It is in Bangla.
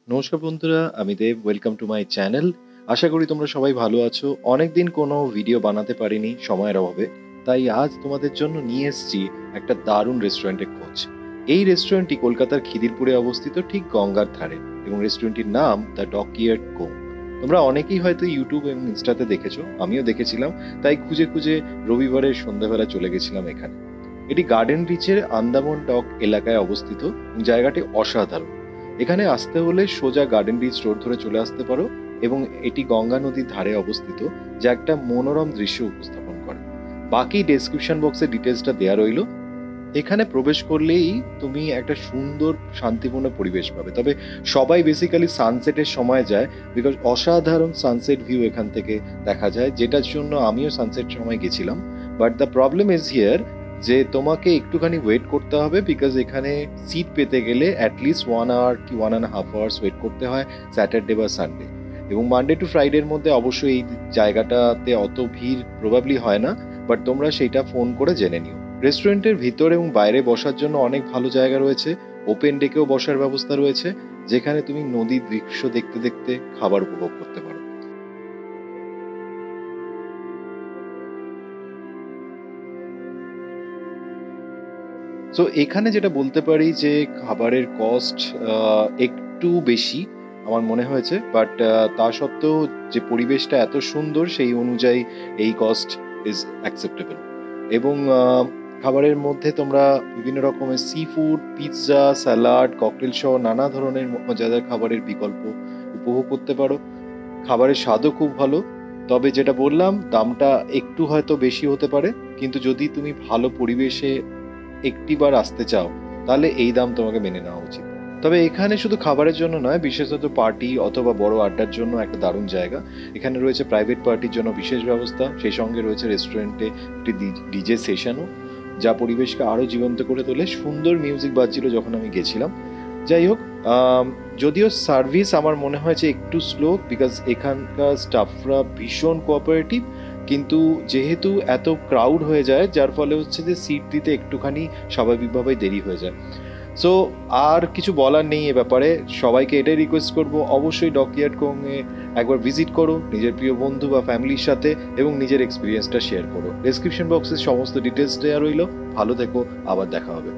নমস্কার বন্ধুরা, আমি Dev. Welcome to my channel. আশা করি তোমরা সবাই ভালো আছো। অনেকদিন কোনো ভিডিও বানাতে পারিনি সময়ের অভাবে। তাই আজ তোমাদের জন্য নিয়ে এসেছি একটা দারুণ রেস্টুরেন্টের খোঁজ। এই রেস্টুরেন্টটি কলকাতার খিদিরপুরে অবস্থিত, ঠিক গঙ্গার ধারে, এবং রেস্টুরেন্টটির নাম দ্য ডকইয়ার্ড কো। তোমরা অনেকেই হয়তো ইউটিউব এবং ইনস্টাতে দেখেছো, আমিও দেখেছিলাম। তাই খুঁজে খুঁজে রবিবারের সন্ধ্যাবেলা চলে গেছিলাম এখানে। এটি গার্ডেন রিচের আন্দামান ডক এলাকায় অবস্থিত। জায়গাটি অসাধারণ। এখানে আসতে হলে সোজা গার্ডেন রিচ রোড ধরে চলে আসতে পারো, এবং এটি গঙ্গা নদীর ধারে অবস্থিত, যা একটা মনোরম দৃশ্য উপস্থাপন করে। বাকি ডেসক্রিপশন বক্সে ডিটেলসটা দেওয়া রইল। এখানে প্রবেশ করলেই তুমি একটা সুন্দর শান্তিপূর্ণ পরিবেশ পাবে। তবে সবাই বেসিক্যালি সানসেটের সময় যায়, বিকজ অসাধারণ সানসেট ভিউ এখান থেকে দেখা যায়, যেটার জন্য আমিও সানসেট সময় গেছিলাম। But the problem is here যে তোমাকে একটুখানি ওয়েট করতে হবে, বিকজ এখানে সিট পেতে গেলে অ্যাটলিস্ট 1 আওয়ার কি 1.5 আওয়ার্স ওয়েট করতে হয় স্যাটারডে বা সানডে। এবং মানডে টু ফ্রাইডের মধ্যে অবশ্যই এই জায়গাটাতে অত ভিড় প্রবাবলি হয় না, বাট তোমরা সেইটা ফোন করে জেনে নিও। রেস্টুরেন্টের ভিতরে এবং বাইরে বসার জন্য অনেক ভালো জায়গা রয়েছে। ওপেন ডেকেও বসার ব্যবস্থা রয়েছে, যেখানে তুমি নদীর দৃশ্য দেখতে দেখতে খাবার উপভোগ করতে পারো। সো এখানে যেটা বলতে পারি যে খাবারের কস্ট একটু বেশি আমার মনে হয়েছে, বাট তা সত্ত্বেও যে পরিবেশটা এত সুন্দর সেই অনুযায়ী এই কস্ট ইজ অ্যাকসেপ্টেবল। এবং খাবারের মধ্যে তোমরা বিভিন্ন রকমের sea food, pizza, salad, cocktail সহ নানা ধরনের মজাদার খাবারের বিকল্প উপভোগ করতে পারো। খাবারের স্বাদও খুব ভালো। তবে যেটা বললাম, দামটা একটু হয়তো বেশি হতে পারে, কিন্তু যদি তুমি ভালো পরিবেশে একটিবার আসতে চাও, তাহলে এই দাম তোমাকে মেনে নেওয়া উচিত। তবে এখানে শুধু খাবারের জন্য নয়, বিশেষত পার্টি অথবা বড় আড্ডার জন্য একটা দারুণ জায়গা। এখানে রয়েছে প্রাইভেট পার্টির জন্য বিশেষ ব্যবস্থা, সেই সঙ্গে রয়েছে রেস্টুরেন্টে একটি ডিজে সেশনও, যা পরিবেশকে আরও জীবন্ত করে তোলে। সুন্দর মিউজিক বাজছিল যখন আমি গেছিলাম। যাই হোক, আম, যদিও সার্ভিস আমার মনে হয়েছে একটু স্লো, বিকজ এখানকার স্টাফরা ভীষণ কোঅপারেটিভ, কিন্তু যেহেতু এত ক্রাউড হয়ে যায়, যার ফলে হচ্ছে যে সিট দিতে একটুখানি স্বাভাবিকভাবেই দেরি হয়ে যায়। সো আর কিছু বলার নেই এ ব্যাপারে। সবাইকে এটাই রিকোয়েস্ট করব, অবশ্যই ডকইয়ার্ড কোংয়ে একবার ভিজিট করো নিজের প্রিয় বন্ধু বা ফ্যামিলির সাথে, এবং নিজের এক্সপিরিয়েন্সটা শেয়ার করো। ডেসক্রিপশন বক্সে সমস্ত ডিটেলস দেওয়া রইল। ভালো থেকো, আবার দেখা হবে।